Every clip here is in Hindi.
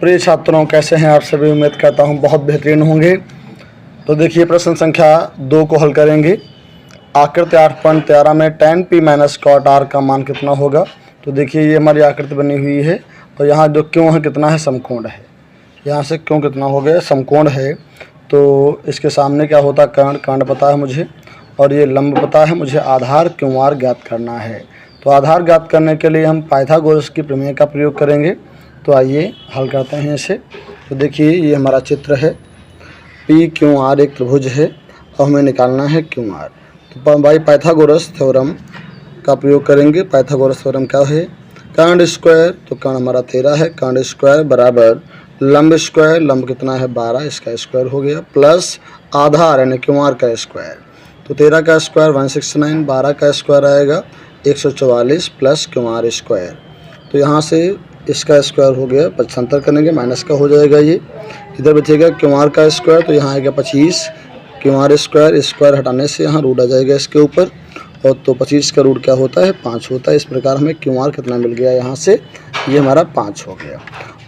प्रिय छात्रों, कैसे हैं आप सभी। उम्मीद करता हूं बहुत बेहतरीन होंगे। तो देखिए प्रश्न संख्या 2 को हल करेंगे। आकृति 8.13 में tan p minus cot r का मान कितना होगा। तो देखिए ये हमारी आकृति बनी हुई है और यहाँ जो क्यों है कितना है, समकोण है। यहाँ से क्यों कितना हो गया, समकोण है। तो इसके सामने क्या होता है, कर्ण पता है मुझे, और ये लंब पता है मुझे। आधार क्यों आर ज्ञात करना है। तो आधार ज्ञात करने के लिए हम पाइथागोरस की प्रमेय का प्रयोग करेंगे। तो आइए हल करते हैं इसे। तो देखिए ये हमारा चित्र है। पी क्यू आर एक त्रिभुज है और हमें निकालना है क्यू आर। तो भाई पाइथागोरस थ्योरम का प्रयोग करेंगे। पाइथागोरस थ्योरम क्या है, कर्ण स्क्वायर, तो कर्ण हमारा 13 है, कर्ण स्क्वायर बराबर लंब स्क्वायर, लंब कितना है 12, इसका स्क्वायर हो गया, प्लस आधार यानी क्यू आर का स्क्वायर। तो 13 का स्क्वायर 169, 12 का स्क्वायर आएगा 144 प्लस क्यू आर स्क्वायर। तो यहाँ से इसका स्क्वायर हो गया, 75 करेंगे माइनस का हो जाएगा, ये इधर बचेगा क्यू आर का स्क्वायर। तो यहाँ आएगा 25 क्यू आर स्क्वायर, स्क्वायर हटाने से यहाँ रूट आ जाएगा इसके ऊपर। और तो 25 का रूट क्या होता है, 5 होता है। इस प्रकार हमें क्यू आर कितना मिल गया, यहाँ से ये हमारा 5 हो गया।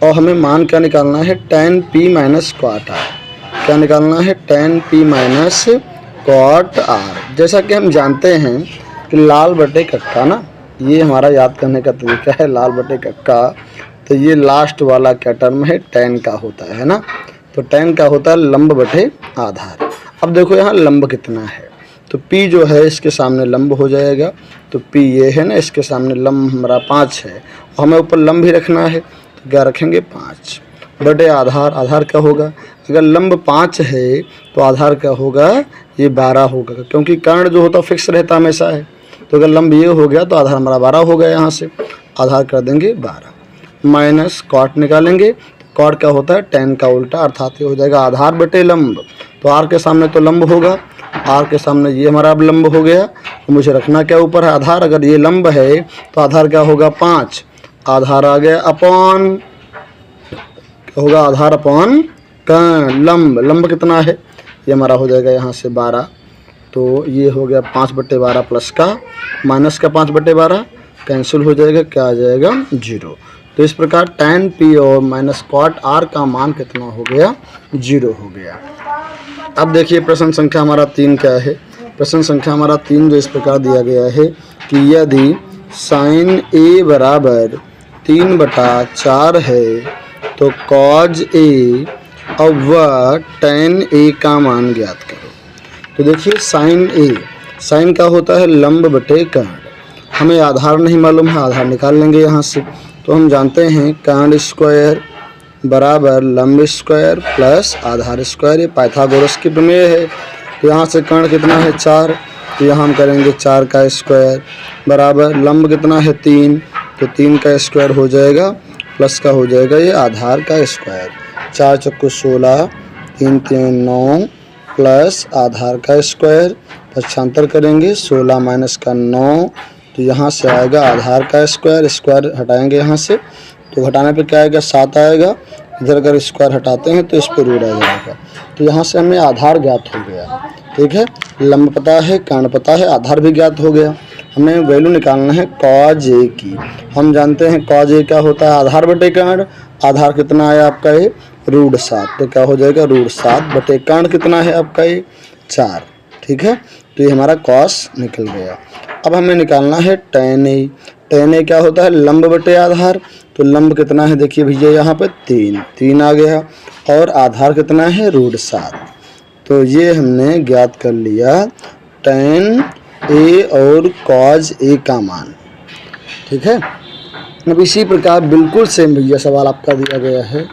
और हमें मान क्या निकालना है, tan p minus cot r। क्या निकालना है, tan p minus cot r। जैसा कि हम जानते हैं कि लाल बटे कक्का ना, ये हमारा याद करने का तरीका है, लाल बटे कक्का। तो ये लास्ट वाला क्या टर्म है, tan का होता है ना। तो tan का होता है लंब बटे आधार। अब देखो यहाँ लंब कितना है, तो p जो है इसके सामने लंब हो जाएगा। तो p ये है ना, इसके सामने लंब हमारा 5 है, हमें ऊपर लंब भी रखना है। तो क्या रखेंगे, 5 बटे आधार। आधार क्या होगा, अगर लंब 5 है तो आधार क्या होगा, ये 12 होगा, क्योंकि कर्ण जो होता है फिक्स रहता हमेशा है। तो अगर लंब ये हो गया तो आधार हमारा 12 हो गया। यहाँ से आधार कर देंगे 12, माइनस कॉट निकालेंगे। कॉट क्या होता है, tan का उल्टा, अर्थात ये हो जाएगा आधार बटे लंब। तो r के सामने तो लंब होगा, r के सामने ये हमारा अब लंब हो गया। तो मुझे रखना क्या ऊपर है, आधार। अगर ये लंब है तो आधार क्या होगा, 5। आधार आ गया अपॉन, क्या होगा, आधार अपॉन कर्ण। लंब, लंब कितना है, ये हमारा हो जाएगा यहाँ से 12। तो ये हो गया 5 बटे 12 प्लस का माइनस का 5 बटे 12 कैंसिल हो जाएगा, क्या आ जाएगा 0। तो इस प्रकार tan p और माइनस cot r का मान कितना हो गया, 0 हो गया। अब देखिए प्रश्न संख्या हमारा 3 क्या है। प्रश्न संख्या हमारा 3 जो इस प्रकार दिया गया है कि यदि sin a बराबर 3/4 है तो cos a और व tan a का मान ज्ञात करो। तो देखिए sin का होता है लंब बटे कर्ण। हमें आधार नहीं मालूम है, आधार निकाल लेंगे यहाँ से। तो हम जानते हैं कर्ण स्क्वायर बराबर लंब स्क्वायर प्लस आधार स्क्वायर, ये पाइथागोरस की प्रमेय है। तो यहाँ से कर्ण कितना है 4, तो यहाँ हम करेंगे 4 का स्क्वायर बराबर लंब कितना है 3, तो 3 का स्क्वायर हो जाएगा प्लस का हो जाएगा ये आधार का स्क्वायर। 4 चौको 16, 3 3 9 प्लस आधार का स्क्वायर, पक्षांतर करेंगे 16 माइनस का 9। तो यहाँ से आएगा आधार का स्क्वायर, स्क्वायर हटाएंगे यहाँ से, तो घटाने पे क्या आएगा 7 आएगा। इधर अगर स्क्वायर हटाते हैं तो इस पर रूट आ जाएगा। तो यहाँ से हमें आधार ज्ञात हो गया। ठीक है, लंब पता है, कर्ण पता है, आधार भी ज्ञात हो गया। हमें वैल्यू निकालना है cos a की। हम जानते हैं cos a क्या होता है, आधार बटे कर्ण। आधार कितना है आपका ये √7, तो क्या हो जाएगा √7 बटे कर्ण कितना है आपका ये 4। ठीक है, तो ये हमारा cos निकल गया। अब हमें निकालना है tan a। tan a क्या होता है, लंब बटे आधार। तो लंब कितना है, देखिए भैया यहाँ पे 3 आ गया, और आधार कितना है √7। तो ये हमने ज्ञात कर लिया tan a और cos a का मान। ठीक है, अब इसी प्रकार बिल्कुल सेम भैया सवाल आपका दिया गया है।